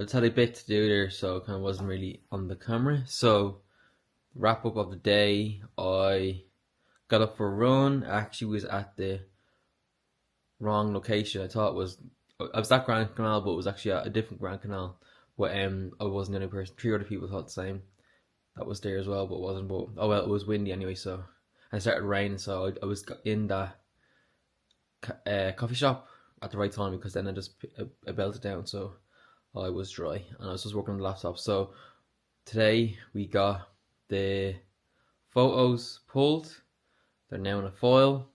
I just had a bit to do there, so I kind of wasn't really on the camera. So, wrap up of the day, I got up for a run. I actually was at the wrong location. I was at Grand Canal, but it was actually at a different Grand Canal. But I wasn't the only person. Three other people thought the same. That was there as well, but it wasn't. But oh well, it was windy anyway. So, and it started raining. So I was in that coffee shop at the right time because then I belted down. So I was dry and I was just working on the laptop. So today we got the photos pulled. They're now in a file.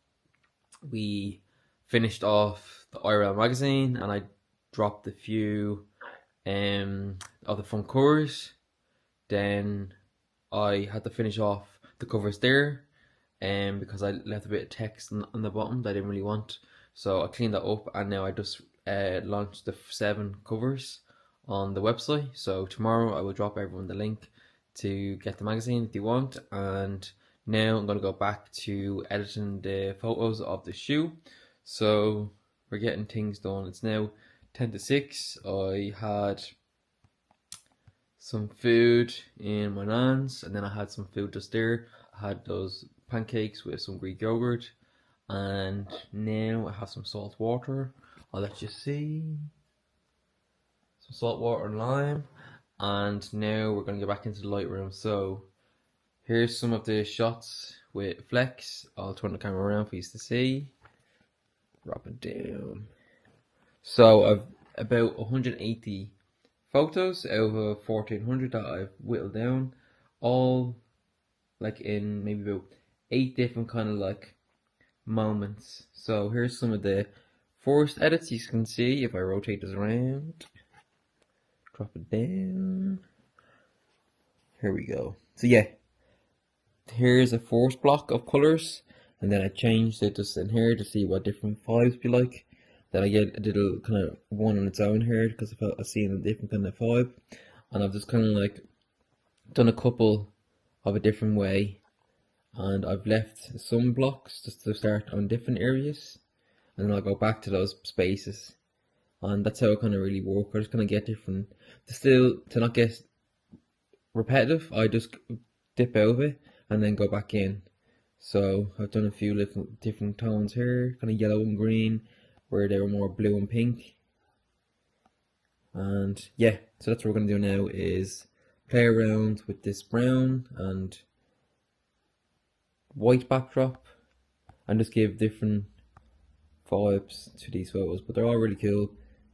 We finished off the IRL magazine and I dropped a few of the front covers. Then I had to finish off the covers there because I left a bit of text on the bottom that I didn't really want. So I cleaned that up and now I just launched the 7 covers on the website. So tomorrow I will drop everyone the link to get the magazine if you want. And now I'm going to go back to editing the photos of the shoe. So we're getting things done. It's now 10 to 6. I had some food in my nan's and then I had some food just there. I had those pancakes with some Greek yogurt and now I have some salt water. I'll let you see. Some salt water and lime. And now we're going to get back into the Lightroom. So here's some of the shots with Flex. I'll turn the camera around for you to see. Drop it down. So I've about 180 photos out of 1400 that I've whittled down, all like in maybe about 8 different kind of like moments. So here's some of the first edits you can see if I rotate this around. Drop it down. Here we go. So yeah, here's a first block of colors, and then I changed it just in here to see what different vibes be like. Then I get a little kind of one on its own here because I felt I seen a different kind of vibe, and I've just kind of like done a couple of a different way, and I've left some blocks just to start on different areas, and then I'll go back to those spaces, and that's how I kind of really work. I just kind of get different to not get repetitive. I just dip out of it and then go back in. So I've done a few different tones here, kind of yellow and green, where they were more blue and pink. And yeah, so that's what we're gonna do now is play around with this brown and white backdrop and just give different vibes to these photos. But they're all really cool,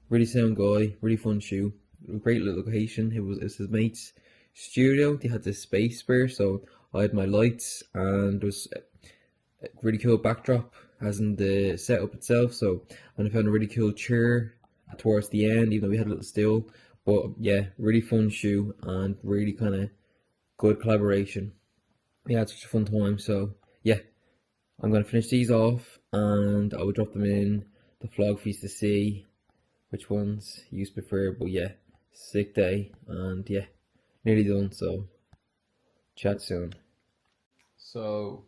really sound guy, really fun shoe, great little location. It's his mate's studio. They had this space spare, so I had my lights and there was a really cool backdrop as in the setup itself. So and I found a really cool chair towards the end, even though we had a little still. But yeah, really fun shoe and really kind of good collaboration. We had such a fun time. So yeah, I'm gonna finish these off and I will drop them in the vlog for you to see which ones you prefer. But yeah, sick day and yeah, nearly done. So chat soon. So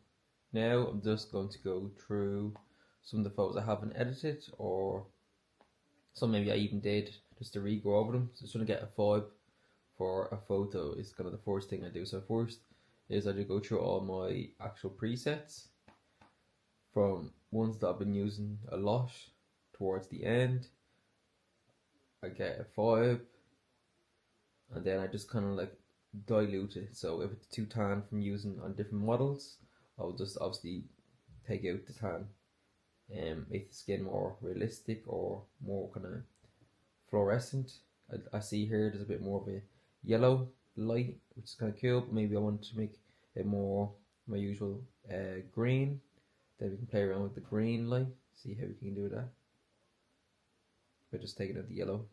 now I'm just going to go through some of the photos I haven't edited, or some maybe I even did, just to re-go over them. So just trying to get a vibe for a photo is kind of the first thing I do. So first is I just go through all my actual presets from ones that I've been using a lot towards the end. I get a vibe and then I just kind of like dilute it. So if it's too tan from using on different models, I'll just obviously take out the tan and make the skin more realistic or more kind of fluorescent. I see here there's a bit more of a yellow light, which is kind of cool. But maybe I want to make it more my usual green. Then we can play around with the green light, see how we can do that by just taking out the yellow.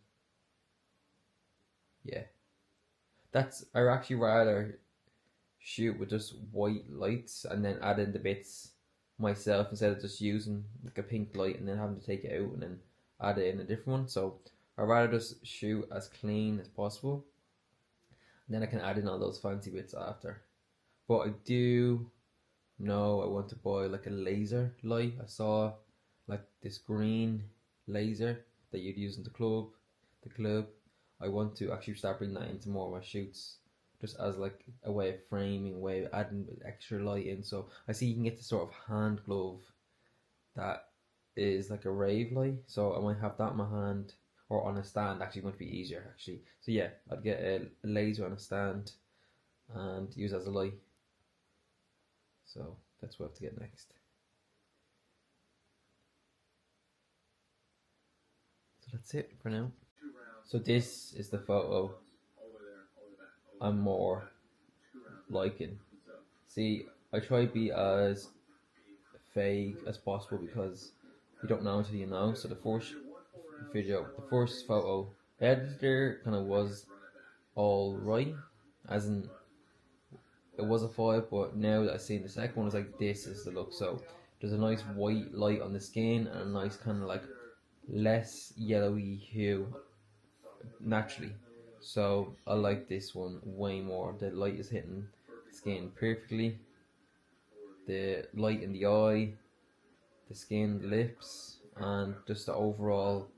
Yeah, that's I actually rather shoot with just white lights and then add in the bits myself instead of just using like a pink light and then having to take it out and then add it in a different one. So I rather just shoot as clean as possible and then I can add in all those fancy bits after. But I do know I want to buy like a laser light. I saw like this green laser that you'd use in the club, I want to actually start bringing that into more of my shoots, just as like a way of framing, a way of adding extra light in. So I see you can get this sort of hand glove that is like a rave light. So I might have that in my hand or on a stand. Actually, going to be easier actually. So yeah, I'd get a laser on a stand and use as a light. So that's what I have to get next. So that's it for now. So this is the photo I'm more liking. See, I try to be as vague as possible because you don't know until you know. So the first photo, the editor kind of was all right, as in it was a 5, but now that I've seen the second one, it's like this is the look. So there's a nice white light on the skin and a nice kind of like less yellowy hue naturally. So I like this one way more. The light is hitting the skin perfectly. The light in the eye, the skin, the lips, and just the overall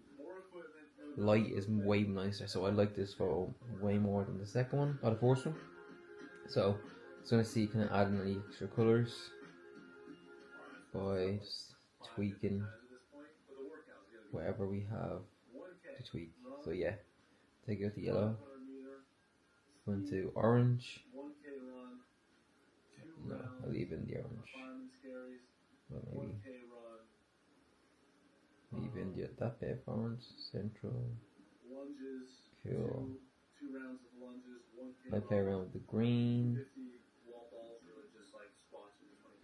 light is way nicer. So I like this photo way more than the second one, or the first one. So it's gonna see can I add any extra colours by just tweaking whatever we have to tweak. So yeah, take out the yellow, go into orange. No, I'll leave in the orange. Well, maybe leave in that bit of orange. Central. Cool. I play around with the green.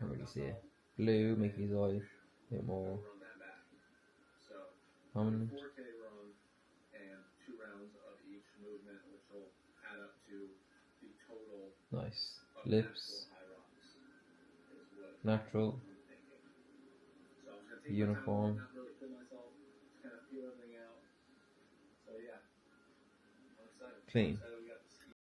Can't really see it. Blue, make his eye a bit more prominent. Nice. Lips. Natural. Uniform. Clean.